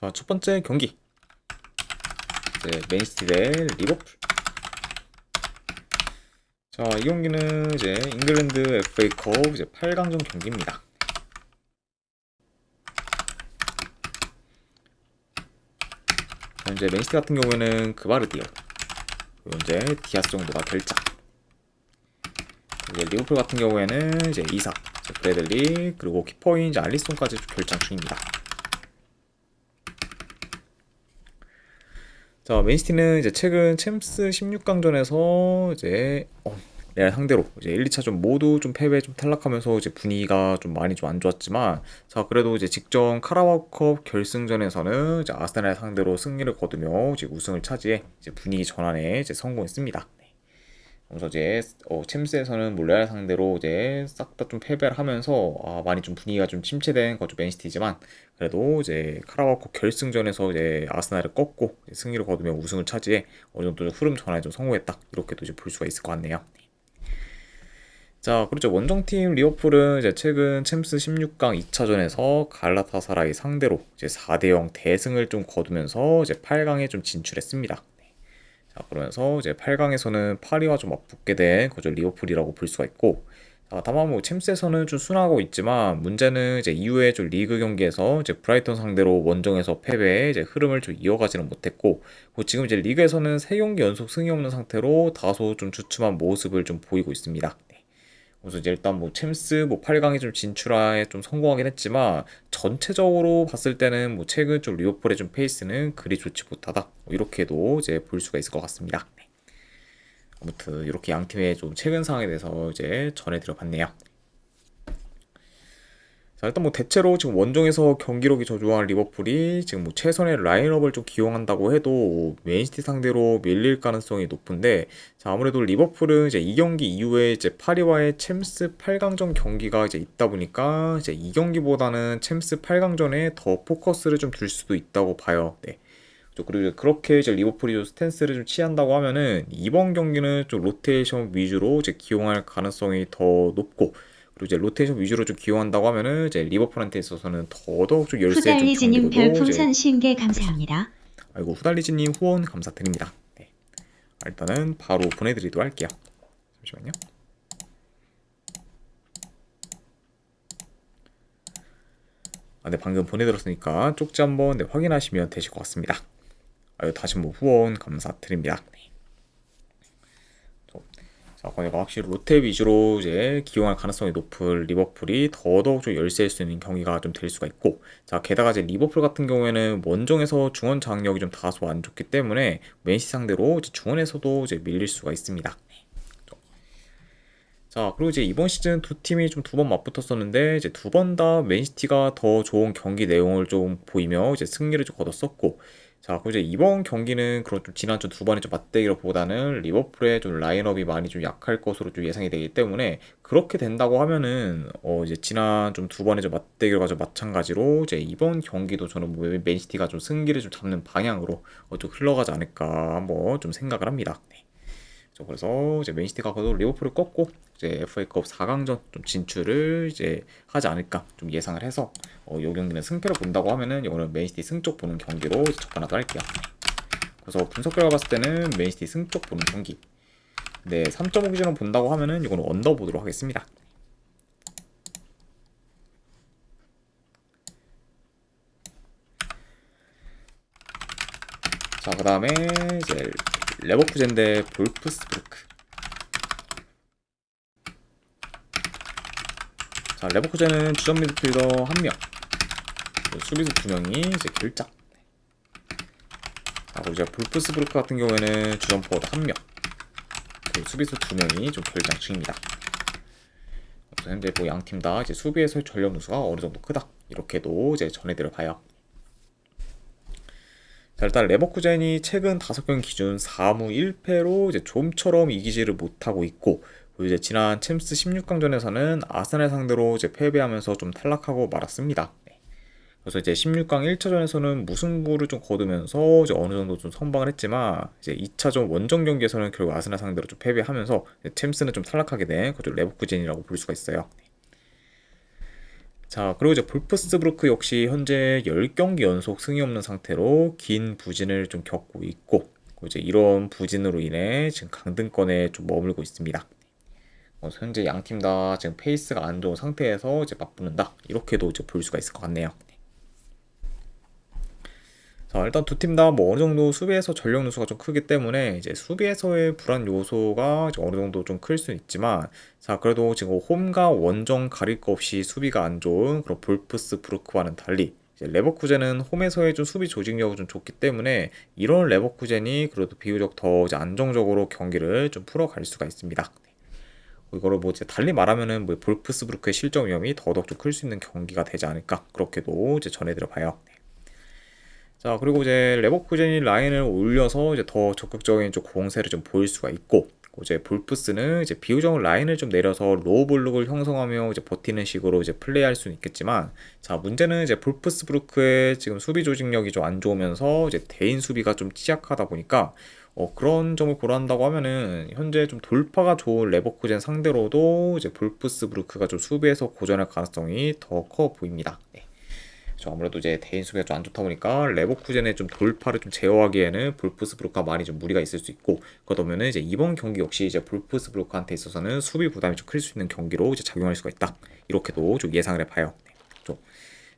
자, 첫 번째 경기. 이제 맨시티 대 리버풀. 자, 이 경기는 이제 잉글랜드 FA컵 이제 8강전 경기입니다. 현재 맨시티 같은 경우에는 그바르디오, 그리고 이제 디아스 정도가 결장. 이제 리버풀 같은 경우에는 이제 이삭, 브래들리, 그리고 키퍼인 이제 알리송까지 결장 중입니다. 자, 맨시티는 이제 최근 챔스 16강전에서 이제 레알 상대로 이제 1, 2차전 모두 좀 패배, 좀 탈락하면서 이제 분위기가 좀 많이 좀 안 좋았지만, 자, 그래도 이제 직전 카라바오컵 결승전에서는 이제 아스날 상대로 승리를 거두며 이제 우승을 차지해 이제 분위기 전환에 이제 성공했습니다. 그래서 이제 챔스에서는 뭐 레알 상대로 이제 싹 다 좀 패배를 하면서 많이 좀 분위기가 좀 침체된 거죠, 맨시티지만, 그래도 이제 카라바오컵 결승전에서 이제 아스날을 꺾고 이제 승리를 거두며 우승을 차지해 어느 정도 흐름 전환에 좀 성공했다, 이렇게도 이제 볼 수가 있을 것 같네요. 자, 그렇죠. 원정팀 리버풀은 이제 최근 챔스 16강 2차전에서 갈라타사라이 상대로 이제 4대0 대승을 좀 거두면서 이제 8강에 좀 진출했습니다. 자, 그러면서 이제 8강에서는 파리와 좀 맞붙게 된 거저 리버풀이라고 볼 수가 있고, 자, 다만 뭐 챔스에서는 좀 순하고 있지만, 문제는 이제 이후에 좀 리그 경기에서 이제 브라이턴 상대로 원정에서 패배에 이제 흐름을 좀 이어가지는 못했고, 그리고 지금 이제 리그에서는 3경기 연속 승이 없는 상태로 다소 좀 주춤한 모습을 좀 보이고 있습니다. 그래서 이제 일단 뭐 챔스 뭐 8강에 좀 진출하에 좀 성공하긴 했지만, 전체적으로 봤을 때는 뭐 최근 좀 리버풀의 좀 페이스는 그리 좋지 못하다, 뭐 이렇게도 이제 볼 수가 있을 것 같습니다. 네. 아무튼 이렇게 양 팀의 좀 최근 상황에 대해서 이제 전해드려 봤네요. 자, 일단 뭐 대체로 지금 원정에서 경기력이 저조한 리버풀이 지금 뭐 최선의 라인업을 좀 기용한다고 해도 맨시티 상대로 밀릴 가능성이 높은데, 자, 아무래도 리버풀은 이제 이 경기 이후에 이제 파리와의 챔스 8강전 경기가 이제 있다 보니까 이제 이 경기보다는 챔스 8강전에 더 포커스를 좀 둘 수도 있다고 봐요. 네. 그리고 그렇게 이제 리버풀이 좀 스탠스를 좀 취한다고 하면은 이번 경기는 좀 로테이션 위주로 이제 기용할 가능성이 더 높고, 그리고 이제 로테이션 위주로 좀 기용한다고 하면은 이제 리버풀한테 있어서는 더더욱 좀 열세의 좀 후달리즈님 경기로도 이제 별풍선 50개 할수 있. 감사합니다. 아이고, 후달리즈님 후원 감사드립니다. 네. 일단은 바로 보내드리도록 할게요. 잠시만요. 네, 방금 보내드렸으니까 쪽지 한번 네, 확인하시면 되실 것 같습니다. 다시 한번 후원 감사드립니다. 네. 자, 내가 확실히 롯데 위주로 이제 기용할 가능성이 높은 리버풀이 더더욱 좀 열세일 수 있는 경기가 좀 될 수가 있고, 자, 게다가 이제 리버풀 같은 경우에는 원정에서 중원 장악력이 좀 다소 안 좋기 때문에 맨시티 상대로 이제 중원에서도 이제 밀릴 수가 있습니다. 자, 그리고 이제 이번 시즌 두 팀이 좀 두 번 맞붙었었는데, 이제 두 번 다 맨시티가 더 좋은 경기 내용을 좀 보이며 이제 승리를 좀 거뒀었고, 자, 그리고 이제 이번 경기는 그런 좀 지난주 두 번의 좀 맞대결보다는 리버풀의 좀 라인업이 많이 좀 약할 것으로 좀 예상이 되기 때문에, 그렇게 된다고 하면은 이제 지난 좀 두 번의 좀 맞대결과 좀 마찬가지로 이제 이번 경기도 저는 뭐 맨시티가 좀 승기를 좀 잡는 방향으로 좀 흘러가지 않을까 한번 좀 생각을 합니다. 네. 그래서 이제 맨시티가 그래도 리버풀을 꺾고 이제 FA컵 4강전 좀 진출을 이제 하지 않을까 좀 예상을 해서, 이 경기는 승패를 본다고 하면은 이거는 맨시티 승쪽 보는 경기로 이제 접근하도록 할게요. 그래서 분석 결과 봤을 때는 맨시티 승쪽 보는 경기. 네, 3.5 기준으로 본다고 하면은 이거는 언더 보도록 하겠습니다. 자, 그 다음에 이제 레버쿠젠 대 볼프스부르크. 자, 레버쿠젠은 주전 미드필더 1명, 수비수 2명이 이제 결장. 자, 그리고 이제 볼프스부르크 같은 경우에는 주전 포워드 1명, 그리고 수비수 2명이 좀 결장 중입니다. 현재 뭐 양 팀 다 이제 수비에서의 전력 누수가 어느 정도 크다, 이렇게도 이제 전해드려 봐요. 자, 일단 레버쿠젠이 최근 5경기 기준 4무 1패로 이제 좀처럼 이기지를 못하고 있고, 그리고 이제 지난 챔스 16강전에서는 아스날 상대로 이제 패배하면서 좀 탈락하고 말았습니다. 네. 그래서 이제 16강 1차전에서는 무승부를 좀 거두면서 이제 어느 정도 좀 선방을 했지만, 이제 2차전 원정 경기에서는 결국 아스날 상대로 좀 패배하면서 챔스는 좀 탈락하게 된 그죠 레버쿠젠이라고 볼 수가 있어요. 자, 그리고 이제 볼프스부르크 역시 현재 10경기 연속 승이 없는 상태로 긴 부진을 좀 겪고 있고, 이제 이런 부진으로 인해 지금 강등권에 좀 머물고 있습니다. 현재 양 팀 다 지금 페이스가 안 좋은 상태에서 이제 맞붙는다. 이렇게도 이제 볼 수가 있을 것 같네요. 자, 일단 두 팀 다 뭐 어느 정도 수비에서 전력 누수가 좀 크기 때문에 이제 수비에서의 불안 요소가 이제 어느 정도 좀 클 수는 있지만, 자, 그래도 지금 홈과 원정 가릴 거 없이 수비가 안 좋은 그런 볼프스부르크와는 달리 이제 레버쿠젠은 홈에서의 좀 수비 조직력이 좀 좋기 때문에 이런 레버쿠젠이 그래도 비교적 더 이제 안정적으로 경기를 좀 풀어갈 수가 있습니다. 이거를 뭐 이제 달리 말하면은 뭐 볼프스부르크의 실점 위험이 더더욱 좀 클 수 있는 경기가 되지 않을까, 그렇게도 이제 전해드려 봐요. 자, 그리고 이제 레버쿠젠이 라인을 올려서 이제 더 적극적인 좀 공세를 좀 보일 수가 있고, 이제 볼프스는 이제 비우정 라인을 좀 내려서 로우 블록을 형성하며 이제 버티는 식으로 이제 플레이할 수는 있겠지만, 자, 문제는 이제 볼프스부르크의 지금 수비 조직력이 좀 안 좋으면서 이제 대인 수비가 좀 취약하다 보니까 그런 점을 고려한다고 하면은 현재 좀 돌파가 좋은 레버쿠젠 상대로도 이제 볼프스부르크가 좀 수비에서 고전할 가능성이 더 커 보입니다. 네. 아무래도 이제 대인 수비가 좀 안 좋다 보니까 레버쿠젠의 좀 돌파를 좀 제어하기에는 볼프스부르크가 많이 좀 무리가 있을 수 있고, 그러다 보면은 이제 이번 경기 역시 이제 볼프스부르크한테 있어서는 수비 부담이 좀 클 수 있는 경기로 이제 작용할 수가 있다. 이렇게도 좀 예상을 해봐요. 네.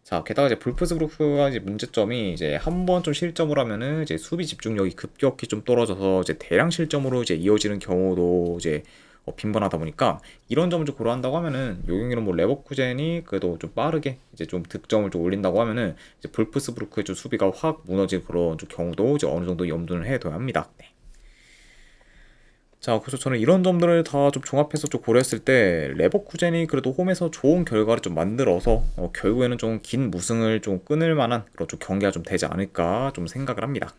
자, 게다가 이제 볼프스부르크가 이제 문제점이 이제 한 번 좀 실점을 하면은 이제 수비 집중력이 급격히 좀 떨어져서 이제 대량 실점으로 이제 이어지는 경우도 이제 빈번하다 보니까 이런 점을 좀 고려한다고 하면은 요 경기는 뭐 레버쿠젠이 그래도 좀 빠르게 이제 좀 득점을 좀 올린다고 하면은 이제 볼프스부르크의 좀 수비가 확 무너질 그런 좀 경우도 이제 어느 정도 염두를 해둬야 합니다. 네. 자, 그래서 저는 이런 점들을 다 좀 종합해서 좀 고려했을 때 레버쿠젠이 그래도 홈에서 좋은 결과를 좀 만들어서 결국에는 좀 긴 무승을 좀 끊을 만한 그런 좀 경기가 좀 되지 않을까 좀 생각을 합니다.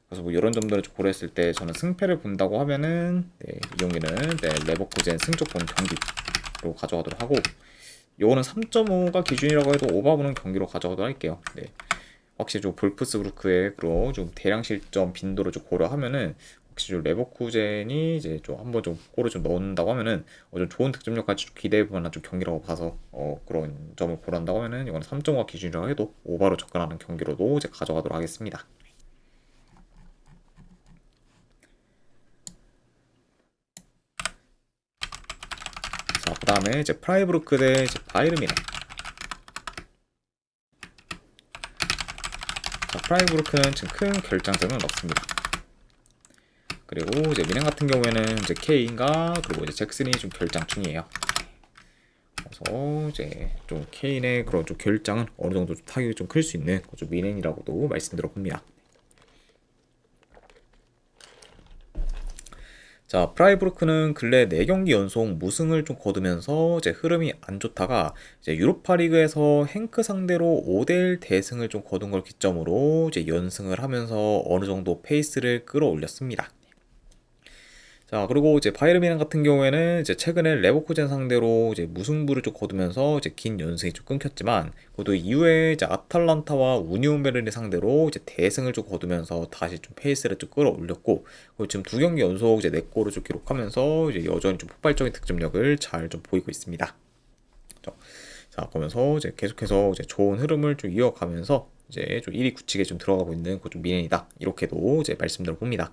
그래서 뭐 이런 점들을 좀 고려했을 때 저는 승패를 본다고 하면은 네, 이 경기는 네, 레버쿠젠 승조권 경기로 가져가도록 하고, 요거는 3.5가 기준이라고 해도 오버보는 경기로 가져가도록 할게요. 네. 확실히 좀 볼프스부르크의 그런 좀 대량 실점 빈도를 좀 고려하면은 혹시 좀 레버쿠젠이 이제 좀 한번 좀 골을 좀 넣는다고 하면은 좀 좋은 득점력까지 좀 기대해 볼 만한 좀 경기라고 봐서 그런 점을 고려한다고 하면은 이거는 3.5가 기준이라고 해도 오버로 접근하는 경기로도 이제 가져가도록 하겠습니다. 자, 그 다음에 이제 프라이부르크 대 이제 바이르미네. 자, 프라이부르크는 지금 큰 결장점은 없습니다. 그리고 이제 미넨 같은 경우에는 이제 케인과 그리고 이제 잭슨이 좀 결장 중이에요. 그래서 이제 좀 케인의 그런 좀 결장은 어느 정도 좀 타격이 좀 클 수 있는 좀 미넨이라고도 말씀드려봅니다. 자, 프라이부르크는 근래 4경기 연속 무승을 좀 거두면서 이제 흐름이 안 좋다가 이제 유로파 리그에서 행크 상대로 5대1 대승을 좀 거둔 걸 기점으로 이제 연승을 하면서 어느 정도 페이스를 끌어올렸습니다. 자, 그리고 이제 바이에른 미넨 같은 경우에는 이제 최근에 레버쿠젠 상대로 이제 무승부를 좀 거두면서 이제 긴 연승이 좀 끊겼지만, 그래도 이후에 이제 아탈란타와 우니온 베를린 상대로 이제 대승을 좀 거두면서 다시 좀 페이스를 좀 끌어올렸고, 그리고 지금 2경기 연속 이제 4골을 좀 기록하면서 이제 여전히 좀 폭발적인 득점력을 잘 좀 보이고 있습니다. 자, 그러면서 이제 계속해서 이제 좋은 흐름을 좀 이어가면서 이제 좀 1위 굳히게 좀 들어가고 있는 그 좀 미넨이다. 이렇게도 이제 말씀드려 봅니다.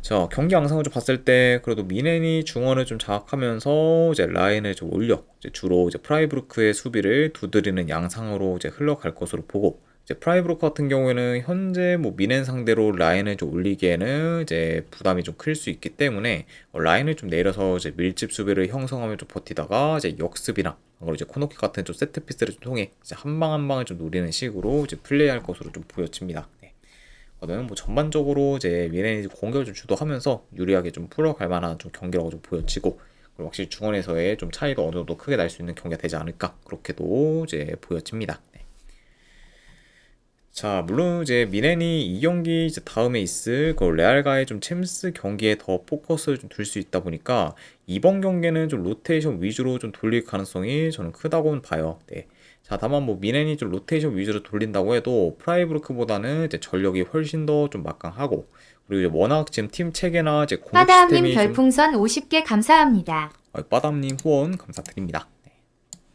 자, 경기 양상을 좀 봤을 때 그래도 미넨이 중원을 좀 장악하면서 이제 라인을 좀 올려 이제 주로 이제 프라이부르크의 수비를 두드리는 양상으로 이제 흘러갈 것으로 보고, 이제 프라이부르크 같은 경우에는 현재 뭐 미넨 상대로 라인을 좀 올리기에는 이제 부담이 좀 클 수 있기 때문에 라인을 좀 내려서 이제 밀집 수비를 형성하며 좀 버티다가 이제 역습이나 그리고 이제 코너킥 같은 좀 세트 피스를 좀 통해 이제 한 방 한 방을 좀 노리는 식으로 이제 플레이할 것으로 좀 보여집니다. 네. 거든 뭐 전반적으로 이제 미넨이 공격을 좀 주도하면서 유리하게 좀 풀어갈 만한 좀 경기라고 좀 보여지고, 그리고 확실히 중원에서의 좀 차이가 어느 정도 크게 날 수 있는 경기가 되지 않을까, 그렇게도 이제 보여집니다. 네. 자, 물론 이제 미넨이 이 경기 이제 다음에 있을 그 레알과의 좀 챔스 경기에 더 포커스를 좀 둘 수 있다 보니까 이번 경기는 좀 로테이션 위주로 좀 돌릴 가능성이 저는 크다고는 봐요. 네. 자, 다만 뭐 미넨이 좀 로테이션 위주로 돌린다고 해도 프라이부르크보다는 이제 전력이 훨씬 더 좀 막강하고, 그리고 이제 워낙 지금 팀 체계나 이제 공격 빠다함님 시스템이 좀 별풍선 50개 감사합니다. 빠담님 후원 감사드립니다.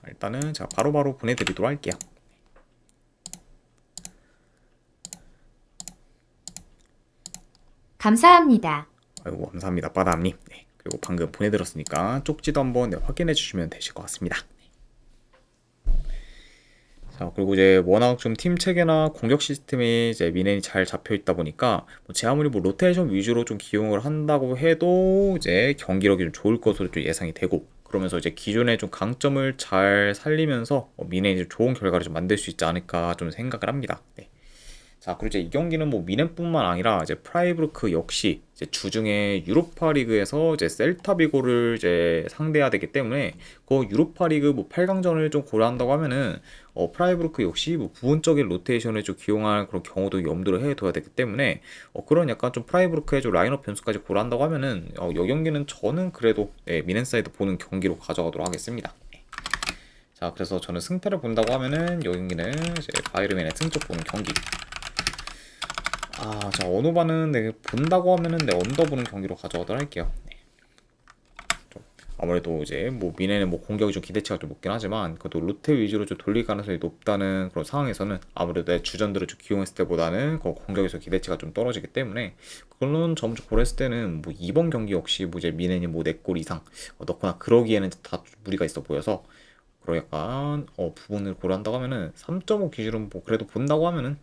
일단은 제가 바로바로 보내드리도록 할게요. 감사합니다. 아이고 감사합니다 빠담님. 네, 그리고 방금 보내드렸으니까 쪽지도 한번 확인해 주시면 되실 것 같습니다. 자, 그리고 이제 워낙 좀 팀 체계나 공격 시스템이 이제 미넨이 잘 잡혀 있다 보니까 제 아무리 로테이션 위주로 좀 기용을 한다고 해도 이제 경기력이 좀 좋을 것으로 좀 예상이 되고, 그러면서 이제 기존의 좀 강점을 잘 살리면서 미넨이 좀 좋은 결과를 좀 만들 수 있지 않을까 좀 생각을 합니다. 네. 자, 그리고 이제 이 경기는 미넨뿐만 아니라 이제 프라이부르크 역시 이제 주중에 유로파 리그에서 이제 셀타 비고를 이제 상대해야 되기 때문에 그 유로파 리그 8강전을 좀 고려한다고 하면은 프라이부르크 역시 부분적인 로테이션을 좀 기용할 그런 경우도 염두를 해둬야 되기 때문에 그런 약간 좀 프라이부르크의 좀 라인업 변수까지 고려한다고 하면은 이 경기는 저는 그래도 미넨 사이드 보는 경기로 가져가도록 하겠습니다. 자, 그래서 저는 승패를 본다고 하면은 이 경기는 이제 바이에른의 승적 보는 경기. 자, 언어반은 본다고 하면은 언더 보는 경기로 가져가도록 할게요. 네. 아무래도 이제 미네는 공격이 좀 기대치가 좀 높긴 하지만 그래도 로테 위주로 좀 돌릴 가능성이 높다는 그런 상황에서는 아무래도 내 주전들을 좀 기용했을 때보다는 공격에서 기대치가 좀 떨어지기 때문에 그런 점을 고려했을 때는 이번 경기 역시 이제 미네이 4골 이상 넣거나 그러기에는 다 무리가 있어 보여서 그런 약간 부분을 고려한다고 하면은 3.5 기준은 그래도 본다고 하면은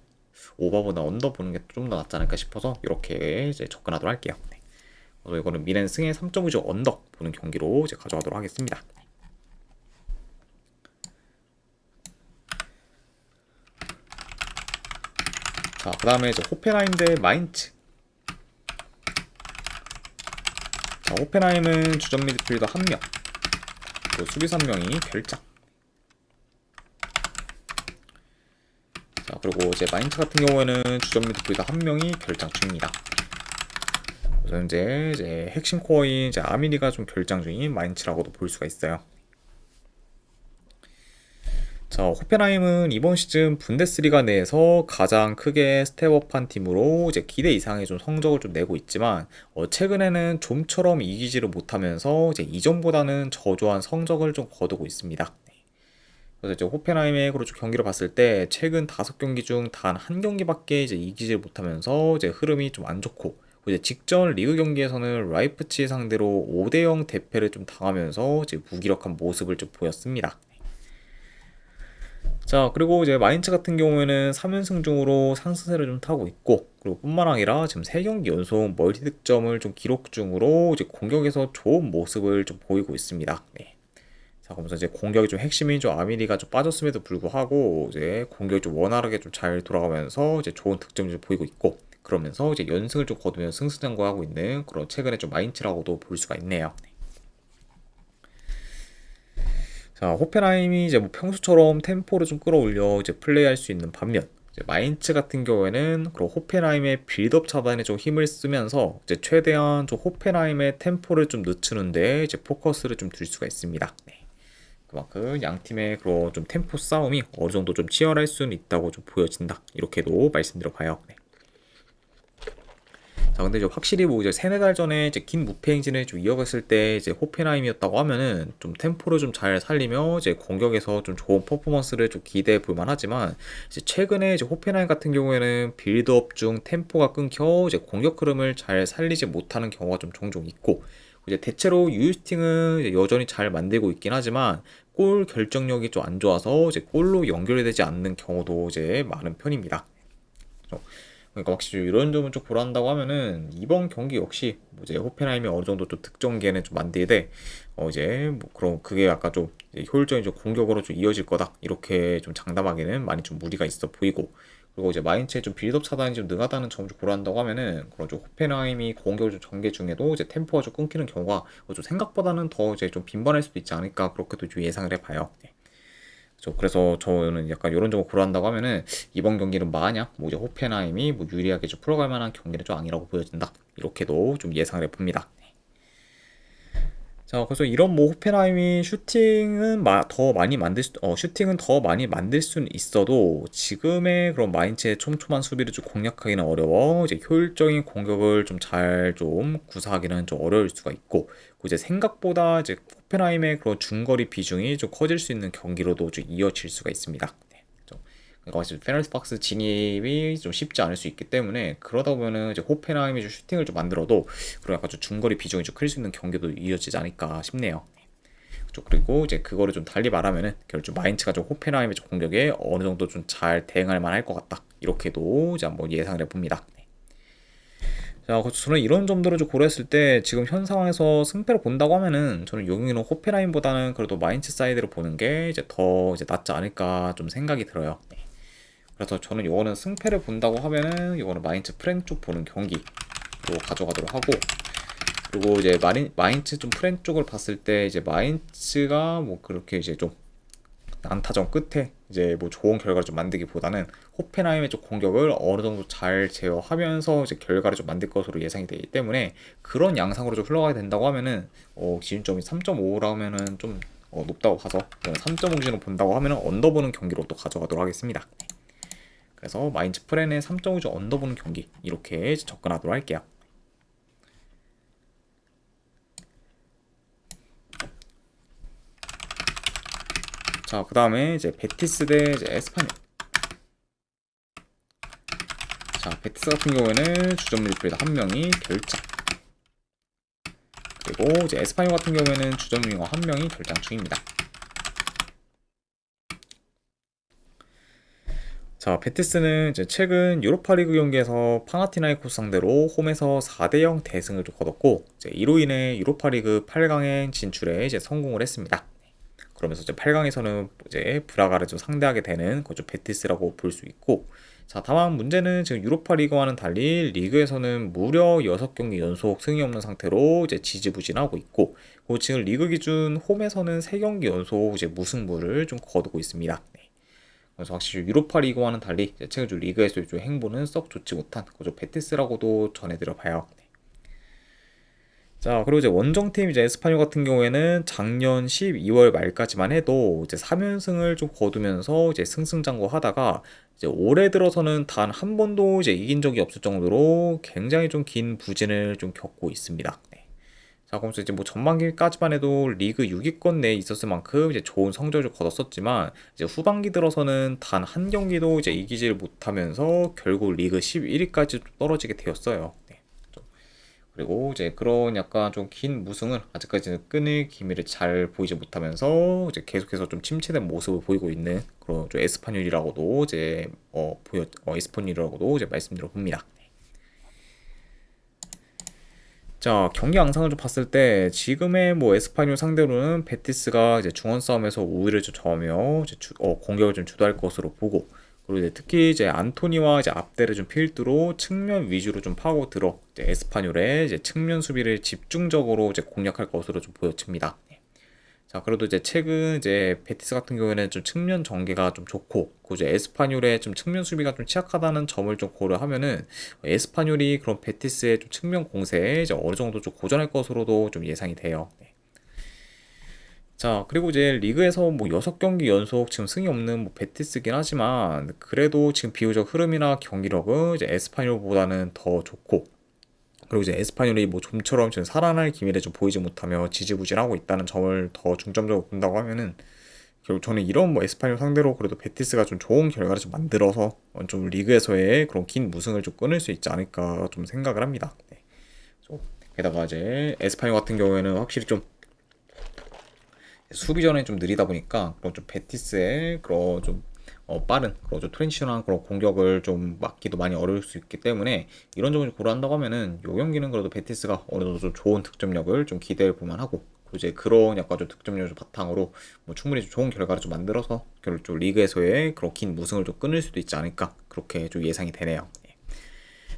오버보다 언더 보는 게 좀 더 낫지 않을까 싶어서 이렇게 이제 접근하도록 할게요. 네. 그래서 이거는 미넨 승의 3.5죠 언더 보는 경기로 이제 가져가도록 하겠습니다. 자, 그 다음에 이제 호펜하임 대 마인츠. 자, 호펜하임은 주전 미드필더 1명, 그리고 수비수 1명이 결장. 자, 그리고 이제 마인츠 같은 경우에는 주전 미드필더 1명이 결장 중입니다. 그래서 이제 핵심 코어인 이제 아미리가 좀 결장 중인 마인츠라고도 볼 수가 있어요. 자, 호펜하임은 이번 시즌 분데스리가 내에서 가장 크게 스텝업한 팀으로 이제 기대 이상의 좀 성적을 좀 내고 있지만 최근에는 좀처럼 이기지를 못하면서 이제 이전보다는 저조한 성적을 좀 거두고 있습니다. 그래서 이제 호펜하임의 그렇죠 경기를 봤을 때 최근 5경기 중 단 한 경기밖에 이제 이기지를 못하면서 이제 흐름이 좀 안 좋고, 이제 직전 리그 경기에서는 라이프치 상대로 5대0 대패를 좀 당하면서 이제 무기력한 모습을 좀 보였습니다. 자, 그리고 이제 마인츠 같은 경우에는 3연승 중으로 상승세를 좀 타고 있고, 그리고 뿐만 아니라 지금 3경기 연속 멀티 득점을 좀 기록 중으로 이제 공격에서 좋은 모습을 좀 보이고 있습니다. 네. 자, 그러면서 이제 공격이 좀 핵심인 좀 아미리가 좀 빠졌음에도 불구하고 이제 공격이 좀 원활하게 좀 잘 돌아가면서 이제 좋은 득점을 좀 보이고 있고, 그러면서 이제 연승을 좀 거두며 승승장구하고 있는 그런 최근에 좀 마인츠라고도 볼 수가 있네요. 자, 호펜하임이 이제 평소처럼 템포를 좀 끌어올려 이제 플레이할 수 있는 반면, 이제 마인츠 같은 경우에는 그런 호펜하임의 빌드업 차단에 좀 힘을 쓰면서 이제 최대한 좀 호펜하임의 템포를 좀 늦추는데 이제 포커스를 좀 둘 수가 있습니다. 네. 그만큼 양 팀의 그런 좀 템포 싸움이 어느 정도 좀 치열할 수는 있다고 좀 보여진다. 이렇게도 말씀드려봐요. 네. 자, 근데 이제 확실히 이제 3-4달 전에 이제 긴 무패 행진을 좀 이어갔을 때 이제 호펜하임이었다고 하면은 좀 템포를 좀 잘 살리며 이제 공격에서 좀 좋은 퍼포먼스를 좀 기대해 볼 만하지만, 이제 최근에 이제 호펜하임 같은 경우에는 빌드업 중 템포가 끊겨 이제 공격 흐름을 잘 살리지 못하는 경우가 좀 종종 있고, 이제 대체로 유스팅은 이제 여전히 잘 만들고 있긴 하지만 골 결정력이 좀 안 좋아서 이제 골로 연결되지 않는 경우도 이제 많은 편입니다. 그러니까 확실히 이런 점을 좀 고려한다고 하면은 이번 경기 역시 이제 호펜하임이 어느 정도 좀 득점기에는 좀 만들되 이제 그럼 그게 약간 좀 효율적인 좀 공격으로 좀 이어질 거다 이렇게 좀 장담하기는 많이 좀 무리가 있어 보이고, 그리고 이제 마인츠의 좀 빌드업 차단이 좀 능하다는 점을 좀 고려한다고 하면은 그런 좀 호펜하임이 공격을 좀 전개 중에도 이제 템포가 좀 끊기는 경우가 좀 생각보다는 더 이제 좀 빈번할 수도 있지 않을까 그렇게도 좀 예상을 해봐요. 네. 그래서 저는 약간 이런 점을 고려한다고 하면은 이번 경기는 만약 이제 호펜하임이 유리하게 좀 풀어갈 만한 경기는 좀 아니라고 보여진다. 이렇게도 좀 예상을 해봅니다. 자, 그래서 이런 뭐 호펜하임이 슈팅은 더 많이 만들 수는 있어도 지금의 그런 마인츠의 촘촘한 수비를 좀 공략하기는 어려워. 이제 효율적인 공격을 좀 잘 좀 구사하기는 좀 어려울 수가 있고, 그리고 이제 생각보다 이제 호펜하임의 그런 중거리 비중이 좀 커질 수 있는 경기로도 좀 이어질 수가 있습니다. 네, 그러니까 지금 페널티 박스 진입이 좀 쉽지 않을 수 있기 때문에, 그러다 보면은 이제 호펜하임이 좀 슈팅을 좀 만들어도 그런 약간 좀 중거리 비중이 좀 클 수 있는 경기도 이어지지 않을까 싶네요. 그리고 이제 그거를 좀 달리 말하면은 결국 좀 마인츠가 좀 호펜하임의 좀 공격에 어느 정도 좀 잘 대응할 만할 것 같다, 이렇게도 이제 한번 예상을 해봅니다. 자, 그래서 저는 이런 점들을 좀 고려했을 때 지금 현 상황에서 승패를 본다고 하면은 저는 용인은 호펜하임보다는 그래도 마인츠 사이드를 보는 게 이제 더 이제 낫지 않을까 좀 생각이 들어요. 그래서 저는 이거는 승패를 본다고 하면은 이거는 마인츠 프랭 쪽 보는 경기로 가져가도록 하고, 그리고 이제 마인츠 좀 프랭 쪽을 봤을 때 이제 마인츠가 뭐 그렇게 이제 좀 난타전 끝에 이제 뭐 좋은 결과를 좀 만들기보다는 호펜하임의 쪽 공격을 어느 정도 잘 제어하면서 이제 결과를 좀 만들 것으로 예상이 되기 때문에, 그런 양상으로 좀 흘러가게 된다고 하면은 기준점이 3.5라고 하면은 좀 높다고 봐서 3.5 기준으로 본다고 하면은 언더보는 경기로 또 가져가도록 하겠습니다. 그래서 마인츠 프렌의 3.5점 언더보는 경기, 이렇게 접근하도록 할게요. 자, 그 다음에 이제 베티스 대 이제 에스파뇰. 자, 베티스 같은 경우에는 주전 미드필더 한 명이 결장, 그리고 이제 에스파뇰 같은 경우에는 주전 윙어 한 명이 결장 중입니다. 자, 베티스는 이제 최근 유로파리그 경기에서 파나티나이코스 상대로 홈에서 4대0 대승을 좀 거뒀고, 이제 이로 인해 유로파리그 8강에 진출에 이제 성공을 했습니다. 그러면서 이제 8강에서는 이제 브라가를 좀 상대하게 되는 그좀 베티스라고 볼 수 있고, 자, 다만 문제는 지금 유로파 리그와는 달리 리그에서는 무려 6경기 연속 승이 없는 상태로 이제 지지부진하고 있고, 그리고 지금 리그 기준 홈에서는 3경기 연속 이제 무승부를 좀 거두고 있습니다. 네. 그래서 확실히 유로파 리그와는 달리 최근 좀 리그에서의 좀 행보는 썩 좋지 못한 그좀 베티스라고도 전해드려 봐요. 자, 그리고 이제 원정팀 이제 에스파뇰 같은 경우에는 작년 12월 말까지만 해도 이제 3연승을 좀 거두면서 이제 승승장구하다가 이제 올해 들어서는 단 한 번도 이제 이긴 적이 없을 정도로 굉장히 좀 긴 부진을 좀 겪고 있습니다. 네. 자, 그러면서 이제 뭐 전반기까지만 해도 리그 6위권 내에 있었을 만큼 이제 좋은 성적을 거뒀었지만, 이제 후반기 들어서는 단 한 경기도 이제 이기지를 못하면서 결국 리그 11위까지 떨어지게 되었어요. 네. 그리고 이제 그런 약간 좀 긴 무승을 아직까지는 끈을 기미를 잘 보이지 못하면서 이제 계속해서 좀 침체된 모습을 보이고 있는 그런 좀 에스파뇰이라고도 이제 에스파뇰이라고도 이제 말씀드려 봅니다. 자, 경기 양상을 좀 봤을 때 지금의 뭐 에스파뇰 상대로는 베티스가 이제 중원 싸움에서 우위를 좀 점하며 이제 공격을 좀 주도할 것으로 보고, 그리고 이제 특히 이제 안토니와 이제 앞대를 좀 필두로 측면 위주로 좀 파고들어 이제 에스파뇰의 이제 측면 수비를 집중적으로 이제 공략할 것으로 좀 보여집니다. 자, 그래도 이제 최근 이제 베티스 같은 경우에는 좀 측면 전개가 좀 좋고, 그 이제 에스파뇰의 좀 측면 수비가 좀 취약하다는 점을 좀 고려하면은 에스파뇰이 그런 베티스의 좀 측면 공세에 이제 어느 정도 좀 고전할 것으로도 좀 예상이 돼요. 네. 자, 그리고 이제 리그에서 뭐 6경기 연속 지금 승이 없는 뭐 베티스긴 하지만, 그래도 지금 비교적 흐름이나 경기력은 이제 에스파뇰보다는 더 좋고, 그리고 이제 에스파뇰이 뭐 좀처럼 지금 살아날 기미를 좀 보이지 못하며 지지부진하고 있다는 점을 더 중점적으로 본다고 하면은, 결국 저는 이런 뭐 에스파뇰 상대로 그래도 베티스가 좀 좋은 결과를 좀 만들어서 좀 리그에서의 그런 긴 무승을 좀 끊을 수 있지 않을까 좀 생각을 합니다. 네. 게다가 이제 에스파뇰 같은 경우에는 확실히 좀 수비전에 좀 느리다 보니까 그런 좀 베티스의 그런 좀 빠른 그런 좀 트랜지션한 그런 공격을 좀 막기도 많이 어려울 수 있기 때문에, 이런 점을 고려한다고 하면은 요 경기는 그래도 베티스가 어느 정도 좀 좋은 득점력을 좀 기대해 볼만 하고, 이제 그런 약간 좀 득점력을 좀 바탕으로 뭐 충분히 좀 좋은 결과를 좀 만들어서 결국 좀 리그에서의 그런 긴 무승을 좀 끊을 수도 있지 않을까, 그렇게 좀 예상이 되네요.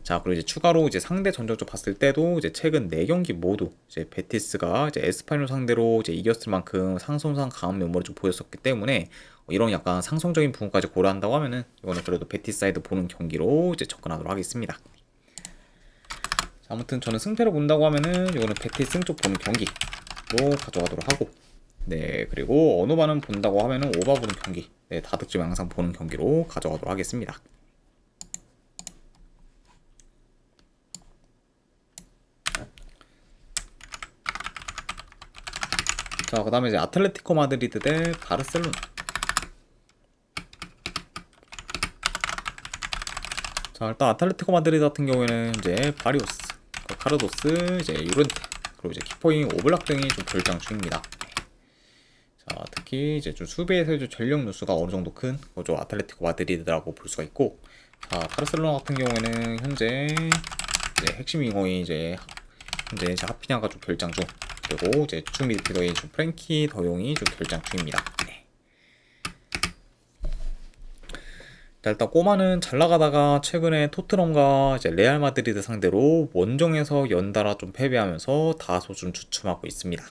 자, 그리고 이제 추가로 이제 상대 전적을 봤을 때도 이제 최근 4경기 모두 이제 베티스가 이제 에스파뇰 상대로 이제 이겼을 만큼 상성상 강한 면모를 좀 보였었기 때문에, 이런 약간 상성적인 부분까지 고려한다고 하면은 이거는 그래도 베티스 사이드 보는 경기로 이제 접근하도록 하겠습니다. 자, 아무튼 저는 승패를 본다고 하면은 이거는 베티스 승쪽 보는 경기, 가져가도록 하고, 네, 그리고 언어반은 본다고 하면은 오바 보는 경기, 네, 다득점 항상 보는 경기로 가져가도록 하겠습니다. 자, 그 다음에 이제 아틀레티코 마드리드 대 바르셀로나. 자, 일단 아틀레티코 마드리드 같은 경우에는 이제 바리오스, 카르도스, 이제 유렌테, 그리고 이제 키퍼인 오블락 등이 좀 결장 중입니다. 자, 특히 이제 좀 수비에서 좀 전력 누수가 어느 정도 큰 거죠. 아틀레티코 마드리드라고 볼 수가 있고, 자, 바르셀로나 같은 경우에는 현재 이제 핵심 윙어인 현재 하피냐가 좀 결장 중, 그리고 이제 주축 미드필더인 좀 프랭키 더용이 좀 결장 중입니다. 네. 자, 일단 꼬마는 잘 나가다가 최근에 토트넘과 이제 레알 마드리드 상대로 원정에서 연달아 좀 패배하면서 다소 좀 주춤하고 있습니다.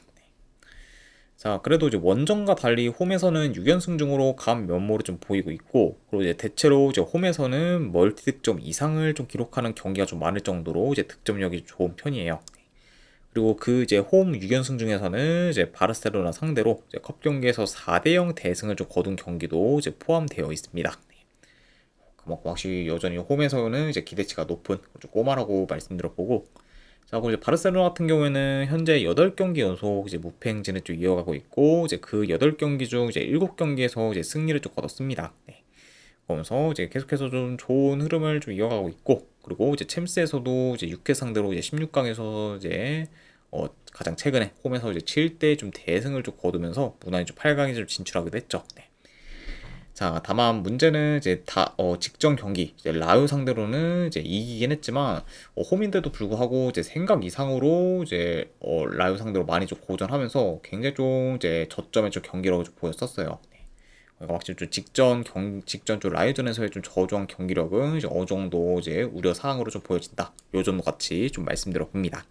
자, 그래도 이제 원정과 달리 홈에서는 6연승 중으로 감 면모를 좀 보이고 있고, 그리고 이제 대체로 이제 홈에서는 멀티 득점 이상을 좀 기록하는 경기가 좀 많을 정도로 이제 득점력이 좋은 편이에요. 그리고 그 이제 홈 6연승 중에서는 이제 바르셀로나 상대로 이제 컵 경기에서 4대0 대승을 좀 거둔 경기도 이제 포함되어 있습니다. 그만큼 확실히 여전히 홈에서는 이제 기대치가 높은 좀 꼬마라고 말씀드렸고, 자, 그리고 이제 바르셀로나 같은 경우에는 현재 8경기 연속 이제 무패 행진을 좀 이어가고 있고, 이제 그 8경기 중 이제 7경기에서 이제 승리를 좀 거뒀습니다. 네. 그러면서 이제 계속해서 좀 좋은 흐름을 좀 이어가고 있고, 그리고 이제 챔스에서도 이제 6회 상대로 이제 16강에서 이제 가장 최근에 홈에서 이제 7대 좀 대승을 좀 거두면서 무난히 좀 8강에 좀 진출하기도 했죠. 네. 자, 다만 문제는 이제 직전 경기 이제 라우 상대로는 이제 이기긴 했지만 홈인데도 불구하고 이제 생각 이상으로 이제 라우 상대로 많이 좀 고전하면서 굉장히 좀 이제 저점의 좀 경기라고 좀 보였었어요. 네. 확실히 좀 직전 좀 라이전에서의 좀 저조한 경기력은 이제 어느 정도 이제 우려 사항으로 좀 보여진다. 요 정도 같이 좀 말씀드려 봅니다.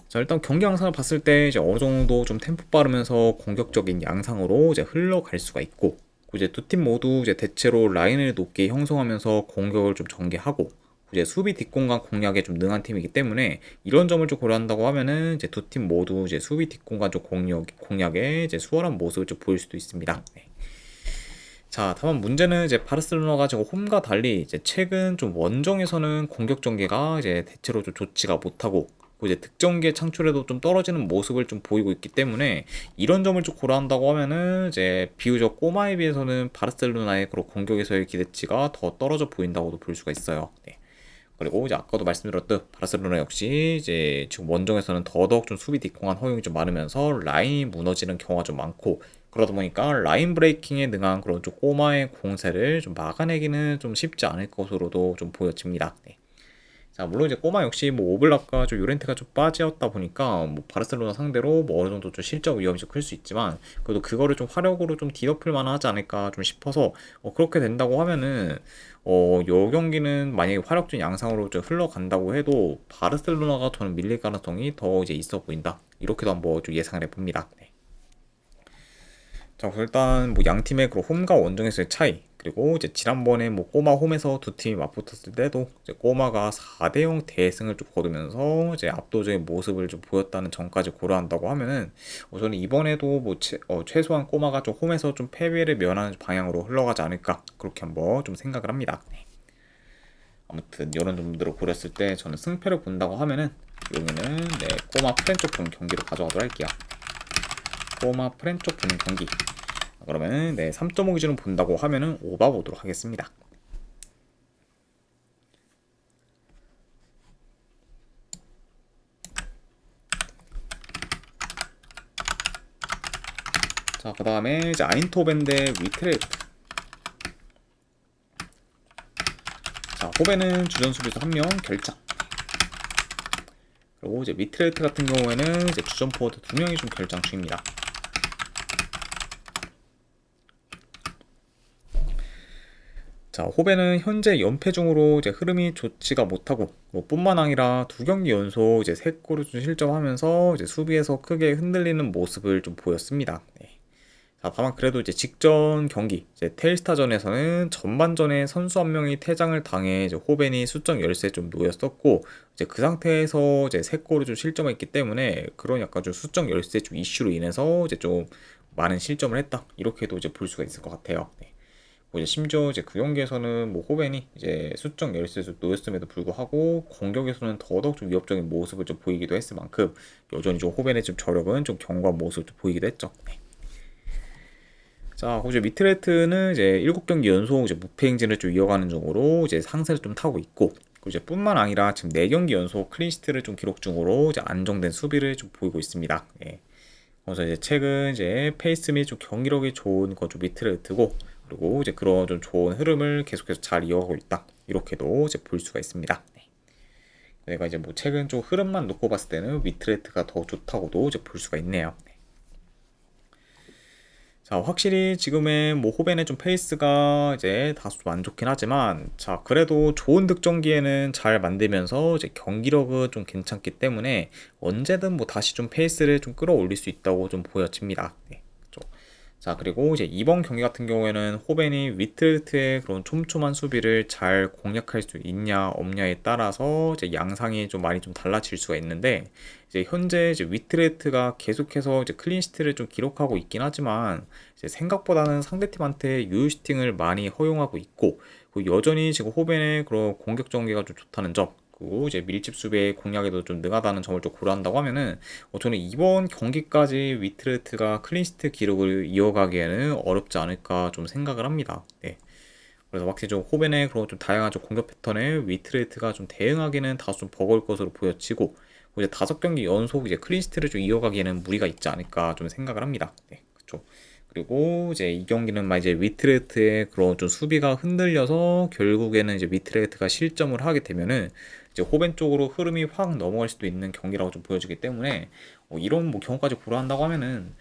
자, 일단 경기 양상을 봤을 때 이제 어느 정도 좀 템포 빠르면서 공격적인 양상으로 이제 흘러갈 수가 있고, 이제 두 팀 모두 이제 대체로 라인을 높게 형성하면서 공격을 좀 전개하고, 이제 수비 뒷공간 공략에 좀 능한 팀이기 때문에 이런 점을 좀 고려한다고 하면은 이제 두 팀 모두 이제 수비 뒷공간 쪽 공략에 이제 수월한 모습을 좀 보일 수도 있습니다. 네. 자, 다만 문제는 이제 바르셀로나가 지금 홈과 달리 이제 최근 좀 원정에서는 공격 전개가 이제 대체로 좀 좋지가 못하고, 이제 득점계 창출에도 좀 떨어지는 모습을 좀 보이고 있기 때문에 이런 점을 좀 고려한다고 하면은 이제 비교적 꼬마에 비해서는 바르셀로나의 그런 공격에서의 기대치가 더 떨어져 보인다고도 볼 수가 있어요. 네. 그리고 이제 아까도 말씀드렸듯 바르셀로나 역시 이제 지금 원정에서는 더더욱 좀 수비 뒷공간 허용이 좀 많으면서 라인이 무너지는 경우가 좀 많고, 그러다 보니까 라인 브레이킹에 능한 그런 좀 꼬마의 공세를 좀 막아내기는 좀 쉽지 않을 것으로도 좀 보여집니다. 네. 자, 물론 이제 꼬마 역시 뭐 오블락과 좀 요렌테가 좀 빠지었다 보니까 뭐 바르셀로나 상대로 뭐 어느 정도 좀 실적 위험이 좀 클 수 있지만, 그래도 그거를 좀 화력으로 좀 뒤덮을 만하지 않을까 좀 싶어서 그렇게 된다고 하면은 요 경기는 만약에 화력적인 양상으로 좀 흘러간다고 해도 바르셀로나가 저는 밀릴 가능성이 더 이제 있어 보인다. 이렇게도 한번 좀 예상을 해봅니다. 네. 자, 그래서 일단 뭐 양 팀의 그 홈과 원정에서의 차이, 그리고 이제 지난번에 뭐 꼬마 홈에서 두 팀이 맞붙었을 때도 이제 꼬마가 4대0 대승을 좀 거두면서 이제 압도적인 모습을 좀 보였다는 점까지 고려한다고 하면은 저는 이번에도 뭐 최소한 꼬마가 좀 홈에서 좀 패배를 면하는 방향으로 흘러가지 않을까, 그렇게 한번 좀 생각을 합니다. 네. 아무튼 이런 점들을 고렸을 때 저는 승패를 본다고 하면은 여기는 네, 꼬마 프렌 쪽 보는 경기로 가져가도록 할게요. 꼬마 프렌 쪽 보는 경기. 그러면은 네, 3.5 기준으로 본다고 하면은 오바 보도록 하겠습니다. 자, 그 다음에 이제 아인토벤 대 위트레트. 자, 호벤은 주전 수비수 1명 결장. 그리고 이제 위트레트 같은 경우에는 이제 주전 포워드 2명이 좀 결장 중입니다. 자, 호벤은 현재 연패 중으로 이제 흐름이 좋지가 못하고, 뭐 뿐만 아니라 2경기 연속 이제 3골을 좀 실점하면서 이제 수비에서 크게 흔들리는 모습을 좀 보였습니다. 네. 자, 다만 그래도 이제 직전 경기, 이제 테일스타전에서는 전반전에 선수 한 명이 퇴장을 당해 이제 호벤이 수적 열세에 좀 놓였었고, 이제 그 상태에서 이제 세 골을 좀 실점했기 때문에 그런 약간 좀 수적 열세 좀 이슈로 인해서 이제 좀 많은 실점을 했다. 이렇게도 이제 볼 수가 있을 것 같아요. 네. 뭐 이제 심지어 이제 그 경기에서는 뭐 호벤이 이제 수적 열세에 놓였음에도 불구하고 공격에서는 더더욱 좀 위협적인 모습을 좀 보이기도 했을 만큼 여전히 좀 호벤의 좀 저력은 좀 견고한 모습을 좀 보이기도 했죠. 네. 자, 이제 미트레트는 이제 7경기 연속 이제 무패 행진을 좀 이어가는 중으로 이제 상세를 좀 타고 있고, 그리고 이제 뿐만 아니라 지금 4경기 연속 클린시트를 좀 기록 중으로 이제 안정된 수비를 좀 보이고 있습니다. 예. 그래서 이제 최근 이제 페이스 및 좀 경기력이 좋은 건좀 미트레트고, 그리고 이제 그런 좀 좋은 흐름을 계속해서 잘 이어가고 있다. 이렇게도 이제 볼 수가 있습니다. 네. 내가 이제 뭐 최근 좀 흐름만 놓고 봤을 때는 미트레트가 더 좋다고도 이제 볼 수가 있네요. 자, 확실히 지금의 뭐 호벤의 좀 페이스가 이제 다소 좀 안 좋긴 하지만, 자, 그래도 좋은 득점기에는 잘 만들면서 이제 경기력은 좀 괜찮기 때문에 언제든 뭐 다시 좀 페이스를 좀 끌어올릴 수 있다고 좀 보여집니다. 네, 그렇죠. 자, 그리고 이제 이번 경기 같은 경우에는 호벤이 위트트의 그런 촘촘한 수비를 잘 공략할 수 있냐 없냐에 따라서 이제 양상이 좀 많이 좀 달라질 수가 있는데, 이제 현재 이제 위트레트가 계속해서 이제 클린시트를 좀 기록하고 있긴 하지만 이제 생각보다는 상대팀한테 유효슈팅을 많이 허용하고 있고, 그리고 여전히 지금 호벤의 그런 공격 전개가 좀 좋다는 점, 그리고 이제 밀집 수비의 공략에도 좀 능하다는 점을 좀 고려한다고 하면은 저는 이번 경기까지 위트레트가 클린시트 기록을 이어가기에는 어렵지 않을까 좀 생각을 합니다. 네. 그래서 확실히 좀 호벤의 그런 좀 다양한 좀 공격 패턴에 위트레트가 좀 대응하기는 다소 좀 버거울 것으로 보여지고, 이제 5경기 연속 이제 클린시트를 좀 이어가기에는 무리가 있지 않을까 좀 생각을 합니다. 네, 그렇죠. 그리고 이제 이 경기는 막 이제 위트레트의 그런 좀 수비가 흔들려서 결국에는 이제 위트레트가 실점을 하게 되면은 이제 호벤 쪽으로 흐름이 확 넘어갈 수도 있는 경기라고 좀 보여지기 때문에 이런 뭐 경우까지 고려한다고 하면은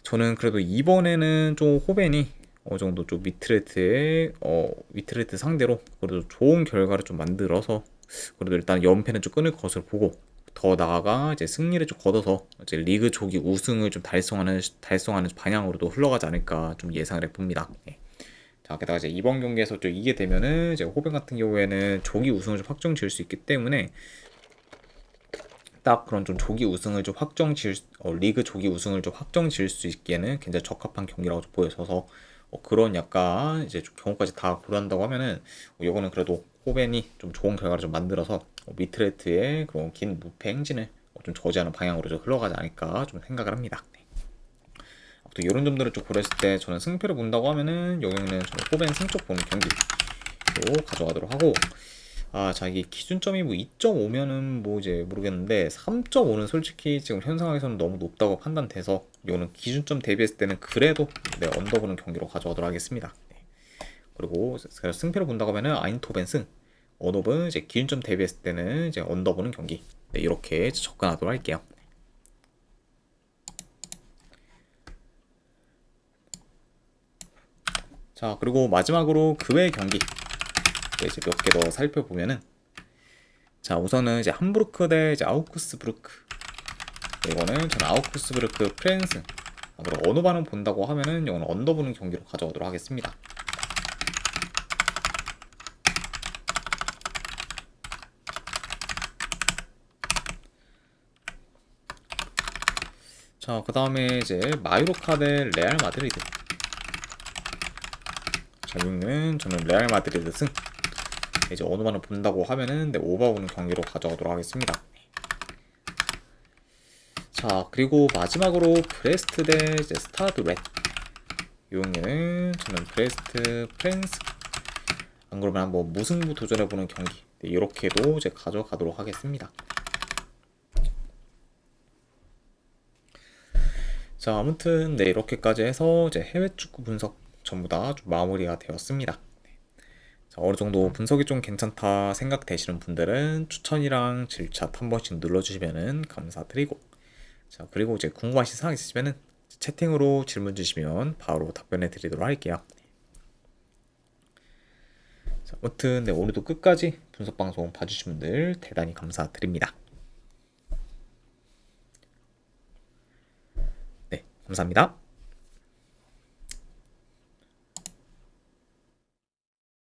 저는 그래도 이번에는 좀 호벤이 어느 정도 좀 위트레트 상대로 그래도 좋은 결과를 좀 만들어서 그래도 일단 연패는 좀 끊을 것을 보고, 더 나아가 이제 승리를 좀 거둬서 이제 리그 조기 우승을 좀 달성하는 방향으로도 흘러가지 않을까 좀 예상을 해봅니다. 예. 자, 게다가 이제 이번 경기에서 좀 이게 되면은 이제 호벤 같은 경우에는 조기 우승을 좀 확정 지을 수 있기 때문에 딱 그런 좀 조기 우승을 좀 리그 조기 우승을 좀 확정 지을 수 있기에는 굉장히 적합한 경기라고 좀 보여져서 그런 약간 이제 좀 경우까지 다 고려한다고 하면은 이거는 그래도 호벤이 좀 좋은 결과를 좀 만들어서 미트레트의 그런 긴 무패 행진을 좀 저지하는 방향으로 좀 흘러가지 않을까 좀 생각을 합니다. 네. 또 이런 점들을 좀 고려했을 때 저는 승패를 본다고 하면은 여기는 저는 호벤 승쪽 보는 경기로 가져가도록 하고, 아, 자, 이게 기준점이 뭐 2.5면은 뭐 이제 모르겠는데 3.5는 솔직히 지금 현 상황에서는 너무 높다고 판단돼서 이거는 기준점 대비했을 때는 그래도 언더보는 경기로 가져가도록 하겠습니다. 네. 그리고 승패를 본다고 하면은 아인토벤 승, 언더는 이제 기준점 대비했을 때는 이제 언더보는 경기. 네, 이렇게 접근하도록 할게요. 자, 그리고 마지막으로 그 외의 경기 이제 몇 개 더 살펴보면은, 자, 우선은 이제 함부르크 대 이제 아우크스부르크. 이거는 전 아우크스부르크 프렌스. 그리고 어느 반응 본다고 하면은 이거는 언더 보는 경기로 가져오도록 하겠습니다. 자, 그 다음에 이제 마요르카 대 레알 마드리드. 자, 여기는 저는 레알 마드리드 승. 이제 어느 반을 본다고 하면은 오버 보는 경기로 가져가도록 하겠습니다. 자, 그리고 마지막으로 브레스트 대 이제 스타드 렛. 이 경기는 저는 브레스트 프렌스. 안 그러면 한번 무승부 도전해보는 경기. 네, 이렇게도 이제 가져가도록 하겠습니다. 자, 아무튼 네, 이렇게까지 해서 이제 해외 축구 분석 전부 다 좀 마무리가 되었습니다. 자, 어느 정도 분석이 좀 괜찮다 생각되시는 분들은 추천이랑 질차 한 번씩 눌러주시면 감사드리고, 자, 그리고 이제 궁금하신 사항 있으시면은 채팅으로 질문 주시면 바로 답변해 드리도록 할게요. 자, 아무튼 네, 오늘도 끝까지 분석 방송 봐주신 분들 대단히 감사드립니다. 네, 감사합니다.